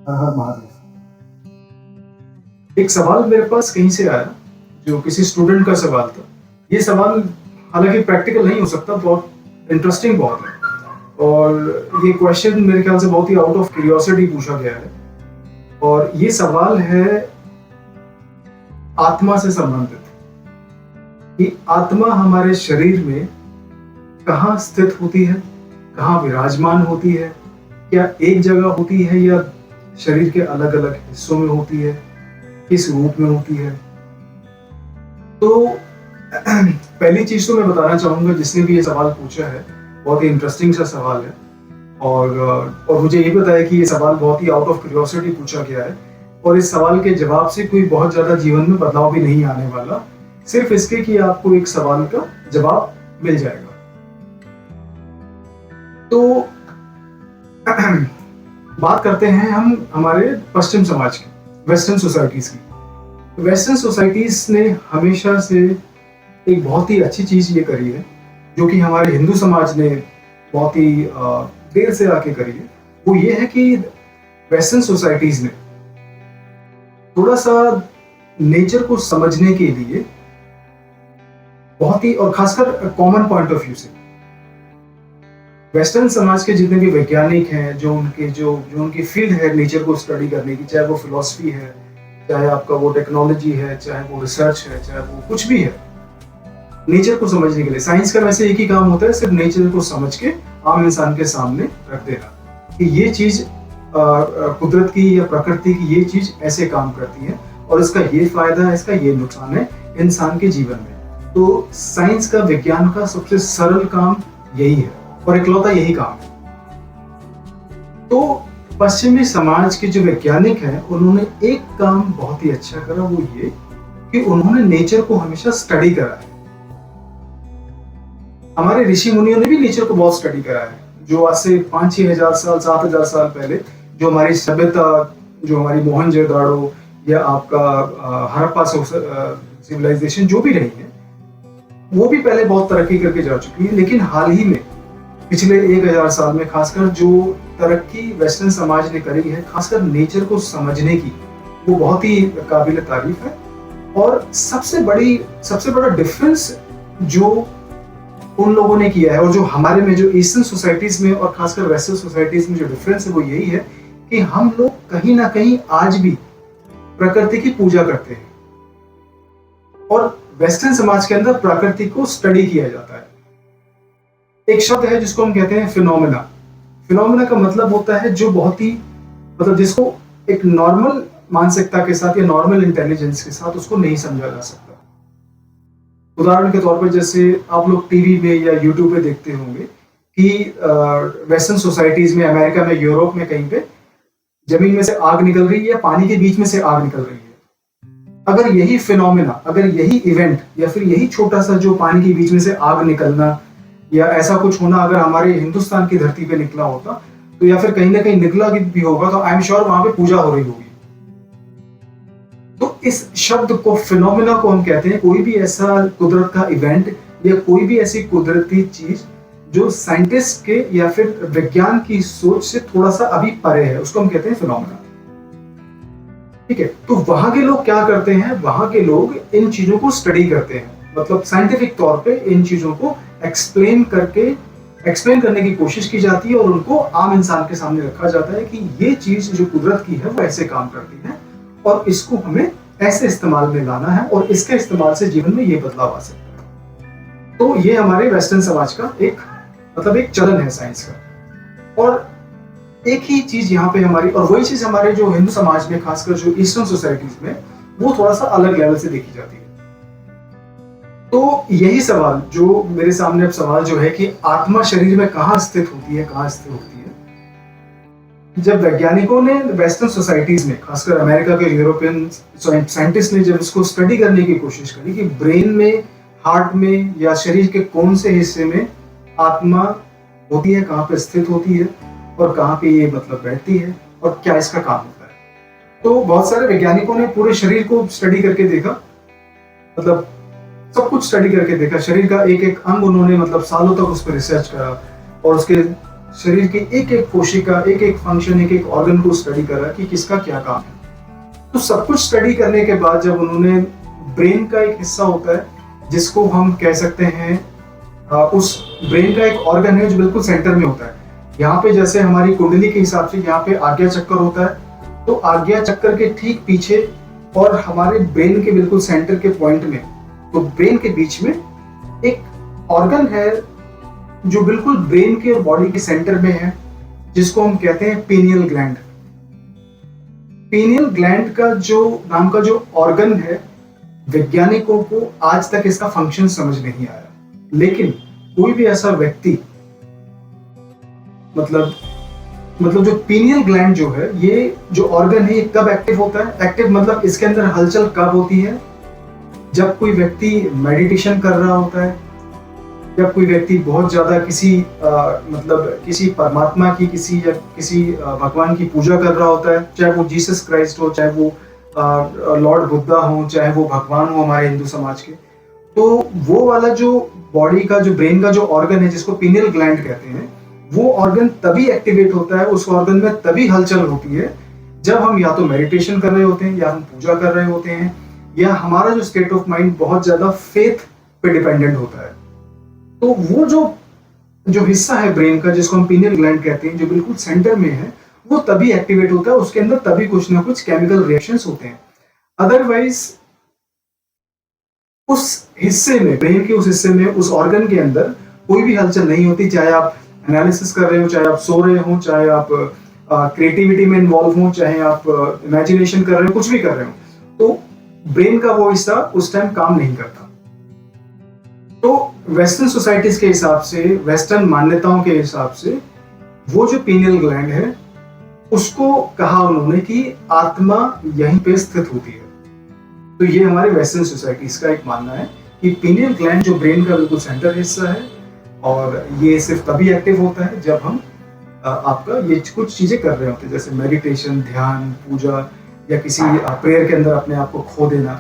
हर हर महादेव। एक सवाल मेरे पास कहीं से आया, जो किसी स्टूडेंट का सवाल था। ये सवाल हालांकि प्रैक्टिकल नहीं हो सकता, बहुत इंटरेस्टिंग बहुत है। और ये क्वेश्चन मेरे ख्याल से बहुत ही आउट ऑफ क्यूरियोसिटी पूछा गया है। और ये सवाल है आत्मा से संबंधित, कि आत्मा हमारे शरीर में कहाँ स्थित होती है, कहाँ विराजमान होती है, क्या एक जगह होती है या शरीर के अलग अलग हिस्सों में होती है, किस रूप में होती है। तो पहली चीज तो मैं बताना चाहूंगा, जिसने भी ये सवाल पूछा है, बहुत ही इंटरेस्टिंग सा सवाल है। और मुझे ये पता है कि ये सवाल बहुत ही आउट ऑफ क्यूरियोसिटी पूछा गया है, और इस सवाल के जवाब से कोई बहुत ज्यादा जीवन में बदलाव भी नहीं आने वाला, सिर्फ इसके कि आपको एक सवाल का जवाब मिल जाएगा। तो बात करते हैं हम हमारे पश्चिम समाज की, वेस्टर्न सोसाइटीज की। वेस्टर्न सोसाइटीज ने हमेशा से एक बहुत ही अच्छी चीज ये करी है, जो कि हमारे हिंदू समाज ने बहुत ही देर से आके करी है। वो ये है कि वेस्टर्न सोसाइटीज ने थोड़ा सा नेचर को समझने के लिए बहुत ही, और खासकर कॉमन पॉइंट ऑफ व्यू से, वेस्टर्न समाज के जितने भी वैज्ञानिक हैं, जो उनकी फील्ड है नेचर को स्टडी करने की, चाहे वो फिलॉसफी है, चाहे आपका वो टेक्नोलॉजी है, चाहे वो रिसर्च है, चाहे वो कुछ भी है, नेचर को समझने के लिए साइंस का वैसे एक ही काम होता है, सिर्फ नेचर को समझ के आम इंसान के सामने रख देना कि ये चीज कुदरत की या प्रकृति की ये चीज ऐसे काम करती है, और इसका ये फायदा है, इसका ये नुकसान है इंसान के जीवन में। तो साइंस का, विज्ञान का सबसे सरल काम यही है, और इकलौता यही काम है। तो पश्चिमी समाज के जो वैज्ञानिक हैं, उन्होंने एक काम बहुत ही अच्छा करा, वो ये कि उन्होंने नेचर को हमेशा स्टडी करा है। हमारे ऋषि मुनियों ने भी नेचर को बहुत स्टडी करा है। जो आज से 5-6 हजार साल, 7 हजार साल पहले जो हमारी सभ्यता, जो हमारी मोहनजोदाड़ो या आपका हड़प्पा सिविलाइजेशन जो भी रही है, वो भी पहले बहुत तरक्की करके जा चुकी है। लेकिन हाल ही में पिछले 1000 साल में खासकर जो तरक्की वेस्टर्न समाज ने करी है, खासकर नेचर को समझने की, वो बहुत ही काबिल तारीफ है। और सबसे बड़ा डिफरेंस जो उन लोगों ने किया है, और जो हमारे में, जो ईस्टर्न सोसाइटीज में और खासकर वेस्टर्न सोसाइटीज में जो डिफरेंस है, वो यही है कि हम लोग कहीं ना कहीं आज भी प्रकृति की पूजा करते हैं, और वेस्टर्न समाज के अंदर प्रकृति को स्टडी किया जाता है। एक शब्द है जिसको हम कहते हैं फिनोमेना। फिनोमेना का मतलब होता है जो बहुत ही, मतलब जिसको एक नॉर्मल मानसिकता के साथ या नॉर्मल इंटेलिजेंस के साथ उसको नहीं समझा जा सकता। उदाहरण के तौर पर, जैसे आप लोग टीवी में या यूट्यूब पे देखते होंगे कि वेस्टर्न सोसाइटीज में, अमेरिका में, यूरोप में कहीं पे जमीन में से आग निकल रही है या पानी के बीच में से आग निकल रही है। अगर यही फिनोमेना, अगर यही इवेंट या फिर यही छोटा सा जो पानी के बीच में से आग निकलना या ऐसा कुछ होना अगर हमारे हिंदुस्तान की धरती पे निकला होता, तो या फिर कहीं ना कहीं निकला भी होगा, तो आई एम श्योर वहां पे पूजा हो रही होगी। तो इस शब्द को, फिनोमेना को हम कहते हैं कोई भी ऐसा कुदरत का इवेंट या कोई भी ऐसी कुदरती चीज जो साइंटिस्ट के या फिर विज्ञान की सोच से थोड़ा सा अभी परे है, उसको हम कहते हैं फिनोमेना। ठीक है, तो वहां के लोग क्या करते हैं, वहां के लोग इन चीजों को स्टडी करते हैं, मतलब साइंटिफिक तौर पे इन चीजों को एक्सप्लेन करने की कोशिश की जाती है, और उनको आम इंसान के सामने रखा जाता है कि ये चीज जो कुदरत की है वो ऐसे काम करती है, और इसको हमें ऐसे इस्तेमाल में लाना है, और इसके इस्तेमाल से जीवन में ये बदलाव आ सकता है। तो ये हमारे वेस्टर्न समाज का एक चलन है साइंस का। और एक ही चीज यहाँ पे हमारी, और वही चीज हमारे जो हिंदू समाज में, खासकर जो ईस्टर्न सोसाइटीज में, वो थोड़ा सा अलग लेवल से देखी जाती है। तो यही सवाल जो मेरे सामने अब सवाल जो है कि आत्मा शरीर में कहाँ स्थित होती है, कहाँ स्थित होती है। जब वैज्ञानिकों ने वेस्टर्न सोसाइटीज में, खासकर अमेरिका के यूरोपियन साइंटिस्ट ने जब इसको स्टडी करने की कोशिश करी कि ब्रेन में, हार्ट में या शरीर के कौन से हिस्से में आत्मा होती है, कहाँ पे स्थित होती है, और कहाँ पे ये मतलब बैठती है, और क्या इसका काम होता है, तो बहुत सारे वैज्ञानिकों ने पूरे शरीर को स्टडी करके देखा, मतलब सब कुछ स्टडी करके देखा। शरीर का एक एक अंग उन्होंने मतलब सालों तक उस पर रिसर्च करा, और उसके शरीर के एक एक कोशिका, एक एक फंक्शन, एक एक ऑर्गन को स्टडी करा कि किसका क्या काम है। तो सब कुछ स्टडी करने के बाद जब उन्होंने ब्रेन का एक हिस्सा होता है जिसको हम कह सकते हैं, उस ब्रेन का एक ऑर्गन है जो बिल्कुल सेंटर में होता है। यहाँ पे जैसे हमारी कुंडली के हिसाब से यहाँ पे आज्ञा चक्कर होता है, तो आज्ञा चक्कर के ठीक पीछे और हमारे ब्रेन के बिल्कुल सेंटर के पॉइंट में, तो ब्रेन के बीच में एक ऑर्गन है जो बिल्कुल ब्रेन के और बॉडी के सेंटर में है, जिसको हम कहते हैं पीनियल ग्लैंड। पीनियल ग्लैंड का जो नाम का जो ऑर्गन है, वैज्ञानिकों को आज तक इसका फंक्शन समझ नहीं आया। लेकिन कोई भी ऐसा व्यक्ति, मतलब जो पीनियल ग्लैंड जो है, ये जो ऑर्गन है, ये कब एक्टिव होता है? एक्टिव मतलब इसके अंदर हलचल कब होती है? जब कोई व्यक्ति मेडिटेशन कर रहा होता है, जब कोई व्यक्ति बहुत ज्यादा किसी परमात्मा की, किसी भगवान की पूजा कर रहा होता है, चाहे वो जीसस क्राइस्ट हो, चाहे वो लॉर्ड बुद्धा हो, चाहे वो भगवान हो हमारे हिंदू समाज के, तो वो वाला जो बॉडी का, जो ब्रेन का जो ऑर्गन है जिसको पीनियल ग्लैंड कहते हैं, वो ऑर्गन तभी एक्टिवेट होता है, उस ऑर्गन में तभी हलचल होती है जब हम या तो मेडिटेशन कर रहे होते हैं, या हम पूजा कर रहे होते हैं, या हमारा जो स्टेट ऑफ माइंड बहुत ज्यादा फेथ पे डिपेंडेंट होता है। तो वो जो हिस्सा है ब्रेन का जिसको हम पीनियल ग्लैंड कहते हैं, जो बिल्कुल सेंटर में है, वो तभी एक्टिवेट होता है, उसके अंदर तभी कुछ ना कुछ केमिकल रिएक्शंस होते हैं। अदरवाइज उस हिस्से में, ब्रेन के उस हिस्से में, उस ऑर्गन के अंदर कोई भी हलचल नहीं होती। चाहे आप एनालिसिस कर रहे हो, चाहे आप सो रहे हो, चाहे आप क्रिएटिविटी में इन्वॉल्व हो, चाहे आप इमेजिनेशन कर रहे हो, कुछ भी कर रहे हो, तो ब्रेन का वो हिस्सा उस टाइम काम नहीं करता। तो वेस्टर्न सोसाइटीज के हिसाब से, वेस्टर्न मान्यताओं के हिसाब से, वो जो पीनियल ग्लैंड है उसको कहा उन्होंने कि आत्मा यहीं पे स्थित होती है। तो ये हमारे वेस्टर्न सोसाइटीज का एक मानना है कि पीनियल ग्लैंड जो ब्रेन का बिल्कुल सेंटर हिस्सा है, और ये सिर्फ तभी एक्टिव होता है जब हम आपका ये कुछ चीजें कर रहे होते हैं, जैसे मेडिटेशन, ध्यान, पूजा, या किसी प्रेयर के अंदर अपने आप को खो देना।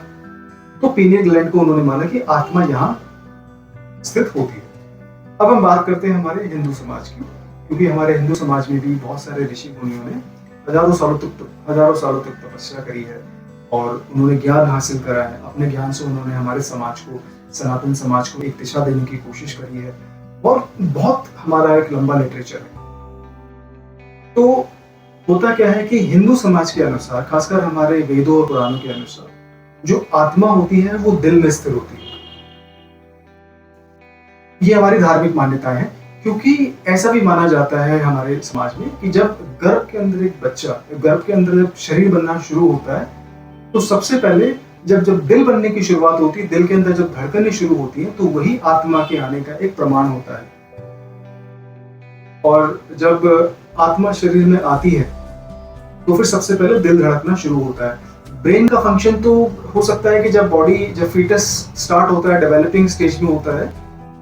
तो पीनियल ग्लैंड को उन्होंने माना कि आत्मा यहाँ स्थित होती है। अब हम बात करते हैं हमारे हिंदू समाज की, क्योंकि हमारे हिंदू समाज में भी बहुत सारे ऋषि मुनियों ने हजारों सालों तक तपस्या करी है, और उन्होंने ज्ञान हासिल करा है। अपने ज्ञान से उन्होंने हमारे समाज को, सनातन समाज को एक दिशा देने की कोशिश करी है, और बहुत हमारा एक लंबा लिटरेचर है। तो होता क्या है कि हिंदू समाज के अनुसार, खासकर हमारे वेदों और पुराणों के अनुसार, जो आत्मा होती है वो दिल में स्थिर होती है। ये हमारी धार्मिक मान्यता है, क्योंकि ऐसा भी माना जाता है हमारे समाज में कि जब गर्भ के अंदर एक बच्चा, गर्भ के अंदर जब शरीर बनना शुरू होता है, तो सबसे पहले जब दिल बनने की शुरुआत होती है, दिल के अंदर जब धड़कनें शुरू होती हैं, तो वही आत्मा के आने का एक प्रमाण होता है। और जब आत्मा शरीर में आती है, तो फिर सबसे पहले दिल धड़कना शुरू होता है। ब्रेन का फंक्शन तो हो सकता है कि जब फीटस स्टार्ट होता है, डेवलपिंग स्टेज में होता है,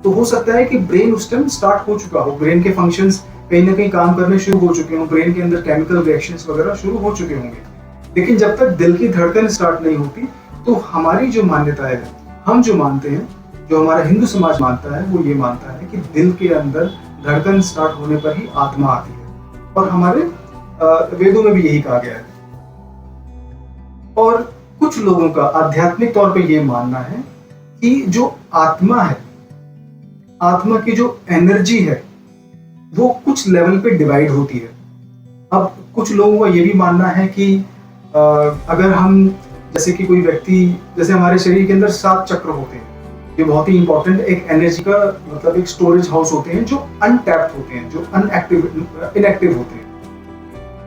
तो हो सकता है कि ब्रेन उस टाइम स्टार्ट हो चुका हो, ब्रेन के फंक्शंस कहीं ना कहीं काम करने शुरू हो चुके हों, ब्रेन के अंदर केमिकल रिएक्शंस वगैरह शुरू हो चुके होंगे। लेकिन जब तक दिल की धड़कन स्टार्ट नहीं होती, तो हमारी जो मान्यता है, हम जो मानते हैं, जो हमारा हिंदू समाज मानता है, वो ये मानता है कि दिल के अंदर धड़कन स्टार्ट होने पर ही आत्मा आती है, और हमारे वेदों में भी यही कहा गया है। और कुछ लोगों का आध्यात्मिक तौर पे ये मानना है कि जो आत्मा है, आत्मा की जो एनर्जी है, वो कुछ लेवल पे डिवाइड होती है। अब कुछ लोगों का ये भी मानना है कि अगर हम, जैसे कि कोई व्यक्ति, जैसे हमारे शरीर के अंदर 7 चक्र होते हैं, ये बहुत ही इंपॉर्टेंट एक एनर्जी का एक स्टोरेज हाउस होते हैं, जो अनटैप्ड होते हैं, जो इनएक्टिव होते हैं।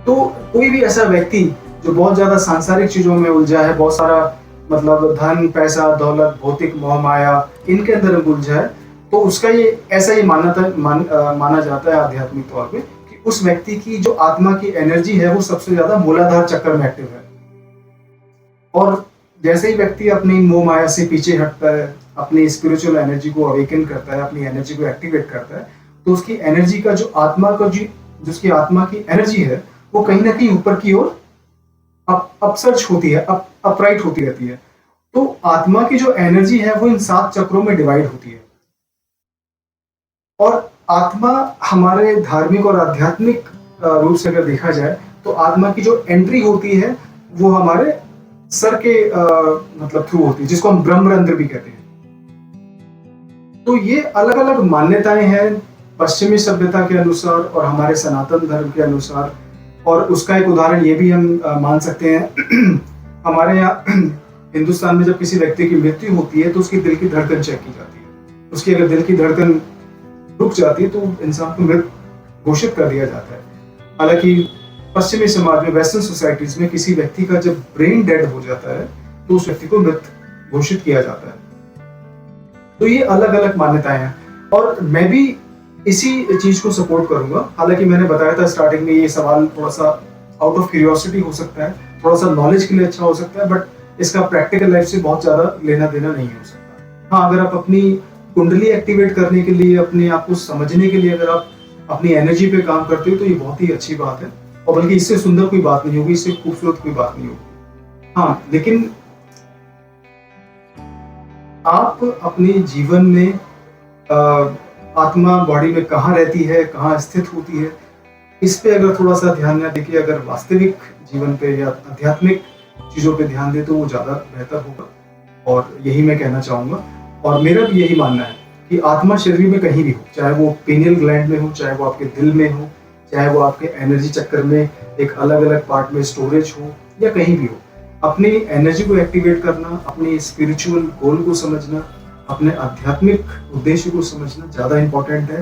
तो कोई भी ऐसा व्यक्ति जो बहुत ज्यादा सांसारिक चीजों में उलझा है, बहुत सारा धन, पैसा, दौलत, भौतिक मोह माया, इनके अंदर उलझा है, तो उसका ये माना जाता है आध्यात्मिक तौर पे कि उस व्यक्ति की जो आत्मा की एनर्जी है, वो सबसे ज्यादा मूलाधार चक्र में एक्टिव है। और जैसे ही व्यक्ति अपनी मोह माया से पीछे हटता है, अपनी स्पिरिचुअल एनर्जी को अवेकन करता है, अपनी एनर्जी को एक्टिवेट करता है, तो उसकी एनर्जी का जो उसकी आत्मा की एनर्जी है, वो कहीं ना कहीं ऊपर की ओर अपसर्च होती है, अपराइट होती रहती है। तो आत्मा की जो एनर्जी है वो इन 7 चक्रों में डिवाइड होती है। और आत्मा हमारे धार्मिक और आध्यात्मिक रूप से अगर देखा जाए तो आत्मा की जो एंट्री होती है वो हमारे सर के मतलब थ्रू होती है, जिसको हम ब्रह्मरंध्र भी कहते हैं। तो ये अलग अलग मान्यताएं हैं पश्चिमी सभ्यता के अनुसार और हमारे सनातन धर्म के अनुसार। और उसका एक उदाहरण ये भी हम मान सकते हैं हमारे यहाँ हिंदुस्तान में जब किसी व्यक्ति की मृत्यु होती है तो उसकी दिल की धड़कन चेक की जाती है। उसकी अगर दिल की धड़कन रुक जाती है तो इंसान को मृत घोषित कर दिया जाता है। हालांकि पश्चिमी समाज में, वेस्टर्न सोसाइटीज में, किसी व्यक्ति का जब ब्रेन डेड हो जाता है तो उस व्यक्ति को मृत घोषित किया जाता है। तो ये अलग अलग मान्यताएं हैं और मैं भी इसी चीज को सपोर्ट करूंगा। हालांकि मैंने बताया था स्टार्टिंग में, ये सवाल थोड़ा सा आउट ऑफ क्यूरियोसिटी हो सकता है, थोड़ा सा नॉलेज के लिए अच्छा हो सकता है, बट इसका प्रैक्टिकल लाइफ से बहुत ज्यादा लेना देना नहीं हो सकता। हाँ, अगर आप अपनी कुंडली एक्टिवेट करने के लिए, अपने आप को समझने के लिए अगर आप अपनी एनर्जी पे काम करते हो तो ये बहुत ही अच्छी बात है। और बल्कि इससे सुंदर कोई बात नहीं होगी, इससे खूबसूरत कोई बात नहीं होगी। हाँ, लेकिन आप अपने जीवन में आत्मा बॉडी में कहाँ रहती है, कहाँ स्थित होती है, इस पे अगर थोड़ा सा ध्यान न देके अगर वास्तविक जीवन पे या आध्यात्मिक चीजों पे ध्यान दे तो वो ज्यादा बेहतर होगा। और यही मैं कहना चाहूंगा। और मेरा भी यही मानना है कि आत्मा शरीर में कहीं भी हो, चाहे वो पीनियल ग्लैंड में हो, चाहे वो आपके दिल में हो, चाहे वो आपके एनर्जी चक्कर में एक अलग अलग पार्ट में स्टोरेज हो, या कहीं भी हो, अपनी एनर्जी को एक्टिवेट करना, अपनी स्पिरिचुअल गोल को समझना, अपने आध्यात्मिक उद्देश्य को समझना ज्यादा इंपॉर्टेंट है,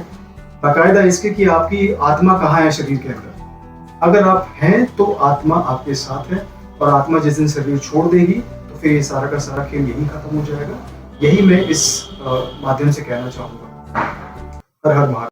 बाकायदा इसके कि आपकी आत्मा कहाँ है शरीर के अंदर। अगर आप हैं तो आत्मा आपके साथ है, और आत्मा जिस दिन शरीर छोड़ देगी तो फिर ये सारा का सारा खेल यही खत्म हो जाएगा। यही मैं इस माध्यम से कहना चाहूंगा। हर हर महादेव।